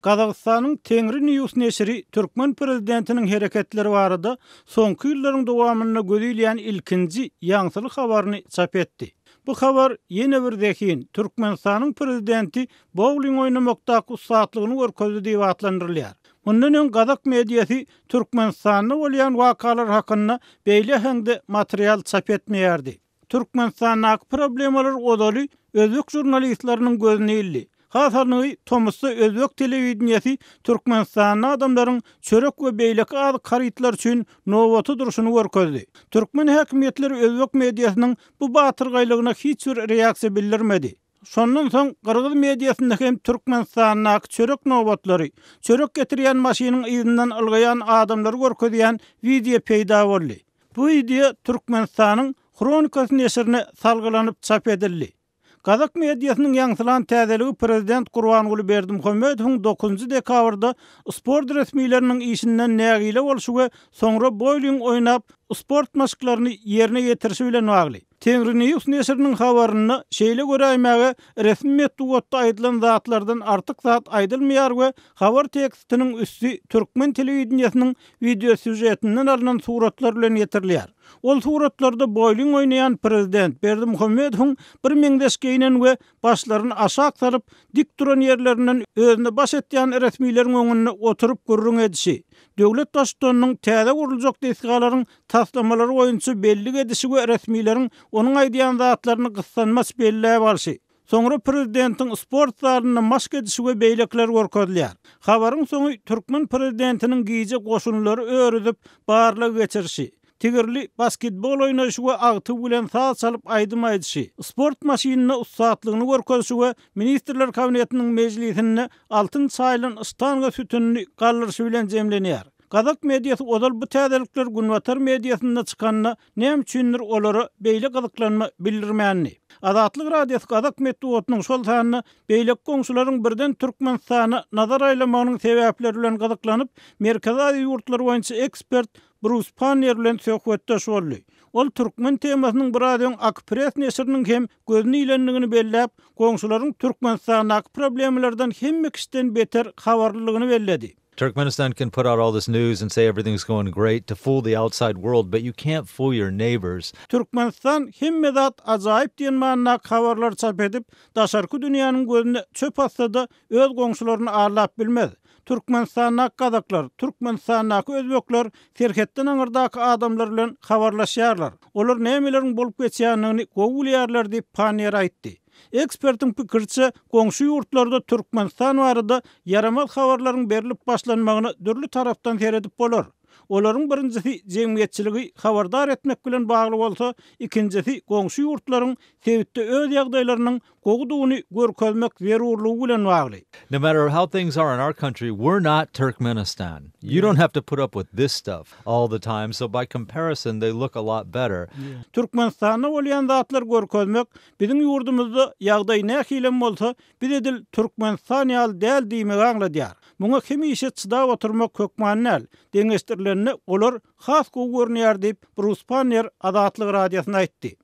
Qazaqstanyň Tengri News neşri Türkmen prezidentiniň hereketleri barada soňky ýyllaryň dowamyna gödüýlän ilkinji ýaňsylyk habaryny çap etdi. Bu habar ýene bir dekin Türkmenistanyň prezidenti bowling oynamakdaky ustaatlygyny görkezdi diýip atlandyrylýar. Mundan öň Gazak mediýasy Türkmenistanyň bolýan wakalar hakynda beýle hende material çap etmeýärdi. Türkmenistanyň problemalar godaly özbek jurnalistlarynyň gözüne ildi. Hasanyň Tomusda özbek telewizionyasy Türkmenistanyň adamlaryň çörek we beýleki az karytlar üçin nowaty duruşyny görkezdi. Türkmen häkimetleri özbek mediýasynyň bu batyrgaýlygyna hiç bir reaksiýa bildirmedi. Şondan soň Qırgız mediýasynda hem Türkmenistanyň çörek nowatlary, çörek getirýän maşynyň ýygynyň algaýan adamlary görkezýän video peýda boldy. Bu video Türkmenistanyň Kronikasy neşrine salgylanyp çap edildi. Kazak mediýasynyň ýaňsylan täzeligi prezident Gurbanguly Berdimuhammedowyň 9 dekabrda sport resmiýleriniň işinden nägile bolşy we soňra bowling oýnap sport maşklaryny ýerine ýetirişi bilen bagly. Tengri News neşriniň habaryna şeýle göräýmäge resmi metdugatda aýdylan zatlardan artyk zat aýdylmaýar we habar tekstiniň üstü Türkmen telewizionysynyň video süjetinden alynan suratlar bilen ýetirilýär. Ol suratlarda bowling oýnaýan prezident Berdimuhammedowyň bir meňdeşkeýinen we başlaryny aşağı salyp dik duran ýerlerinden özüne baş etýän resmiýleriň öňünde oturup gürrüň edişi, döwlet başçylarynyň täze guruljak desgalaryň taslamalary boýunça belli edişi we resmiýleriň onuň aýdýan zatlaryny gyssanmas belläp alşy. Soňra prezidentiň sport zalyna maşk edişi we beýlekler görkezilýär. Habaryň soňy Türkmen prezidentiniň giýje goşunlary öýrüdip barlyk geçirişi, tigirli basketbol oýnaşy we agty bilen saz salyp aýdym aýdyşy, sport maşynyna ustaatlygyny görkezişi we ministrler kabinetiniň mejlisinde altyn çaýlyň ystanga sütünni gallyrşy bilen jemlenýär. Kazak mediýasy odal bu täzelikler Günwatar mediýasynda çykanyna näme üçindir olary beýle gyzyklanma bildirmänni. Azatlyk radiosu Kazak medeniýetiniň şol sanyny beýlek goňşularyň birden Türkmenistana nazar aýlamagynyň sebäpleri bilen gyzyklanyp, Merkezi ýurtlar boýunça ekspert Bruce Pannier bilen söhbetdeş boldy. Ol Türkmen temasynyň bir radioň Akpress neşriniň hem gözüni ilendigini belläp, goňşularyň Türkmenistanyň problemlerden hemme kişiden beter habarlylygyny belledi. Turkmenistan can put out all this news and say everything's going great to fool the outside world, but you can't fool your neighbors. Türkmenistan hemme zat ajaýyp diýen manna habarlar çap edip, daşarky dünýäniň gözüne çöp atsada öz goňşularyny arlap bilmez. Türkmenistanyň Kazaklar, Türkmenistanyň özbekler serhetden aňyrdaky adamlar bilen habarlaşýarlar. Olar nämeleriň bolup geçýänini gowulýarlar diýip Pannier aýtdy. Ekspertiň pikirçe, goňşy ýurtlarda Türkmenistan barada yaramaz habarlaryň berilip başlanmagyny dürli tarapdan seredip bolar. Olaryň birincisi jemgyýetçiligi habardar etmek bilen bagly bolsa, ikincisi goňşy ýurtlaryň sebitde öz ýagdaýlarynyň gowdugyny görkezmek zerurlygy bilen bagly. No matter how things are in our country, we're not Turkmenistan. You don't have to put up with this stuff all the time, so by comparison they look a lot better. Türkmenistanyň bolýan zatlar görkezmek biziň ýurdumyzda ýagdaý nähilem bolsa, biz edil Türkmenistan ýaly däl diýmek aňladýar. Muňa hemişe çydap oturmak kökmanäl. Deňeşdirlerini olar has gowy görnýär diýip Bruce Pannier Azatlyk radiosyna aýtdy.